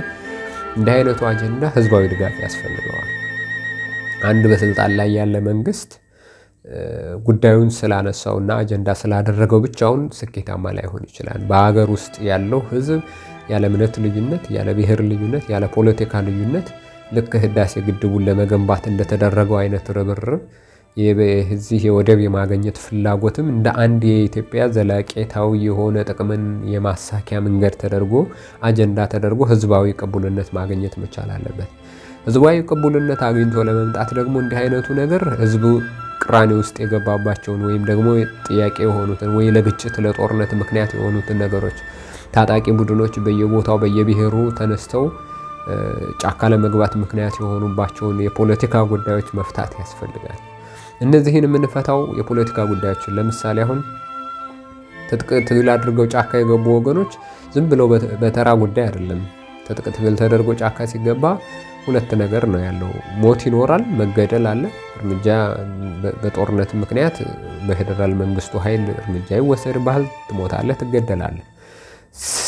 እንዲህ አይነቱ አጀንዳ ህዝባዊ ድጋፍ ያስፈልገዋል። አንድ በስልጣን ላይ ያለ መንግስት ጉዳዩን ስላነሳውና አጀንዳ ስላደረገው ብቻውን ስኬታማ ላይሆን ይችላል። በሀገር ውስጥ ያለው ህዝብ ያለ እምነት ልዩነት፣ ያለ ብሔር ልዩነት፣ ያለ ፖለቲካ ልዩነት ልክ ህዳሴ ግድቡን ለመገንባት እንደተደረገው አይነት ርብርብ የዚህ የወደብ የማግኘት ፍላጎትም እንደ አንድ የኢትዮጵያ ዘላቂታዊ የሆነ ጥቅምን የማሳኪያ መንገድ ተደርጎ አጀንዳ ተደርጎ ህዝባዊ ቅቡልነት ማግኘት መቻል አለበት። ህዝባዊ ቅቡልነት አግኝቶ ለመምጣት ደግሞ እንዲህ አይነቱ ነገር ህዝቡ ቅራኔ ውስጥ የገባባቸውን ወይም ደግሞ ጥያቄ የሆኑትን ወይ ለግጭት ለጦርነት ምክንያት የሆኑትን ነገሮች ታጣቂ ቡድኖች በየቦታው በየብሔሩ ተነስተው ጫካ ለመግባት ምክንያት የሆኑባቸውን የፖለቲካ ጉዳዮች መፍታት ያስፈልጋል። እነዚህን የምንፈታው የፖለቲካ ጉዳዮችን ለምሳሌ አሁን ትጥቅ ትግል አድርገው ጫካ የገቡ ወገኖች ዝም ብለው በተራ ጉዳይ አይደለም። ትጥቅ ትግል ተደርጎ ጫካ ሲገባ ሁለት ነገር ነው ያለው። ሞት ይኖራል፣ መገደል አለ። እርምጃ በጦርነት ምክንያት በፌደራል መንግስቱ ኃይል እርምጃ ይወሰድብሃል፣ ትሞታለህ፣ ትገደላለህ።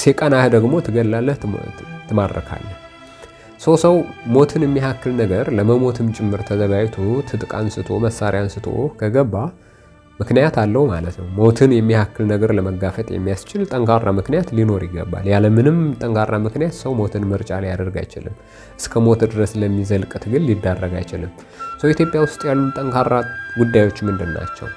ሲቀናህ ደግሞ ትገላለህ፣ ትማረካለህ። ሰው ሞትን የሚያክል ነገር ለመሞትም ጭምር ተዘጋጅቶ ትጥቅ አንስቶ መሳሪያ አንስቶ ከገባ ምክንያት አለው ማለት ነው። ሞትን የሚያክል ነገር ለመጋፈጥ የሚያስችል ጠንካራ ምክንያት ሊኖር ይገባል። ያለምንም ጠንካራ ምክንያት ሰው ሞትን ምርጫ ሊያደርግ አይችልም። እስከ ሞት ድረስ ለሚዘልቅ ትግል ሊዳረግ አይችልም። ኢትዮጵያ ውስጥ ያሉ ጠንካራ ጉዳዮች ምንድን ናቸው?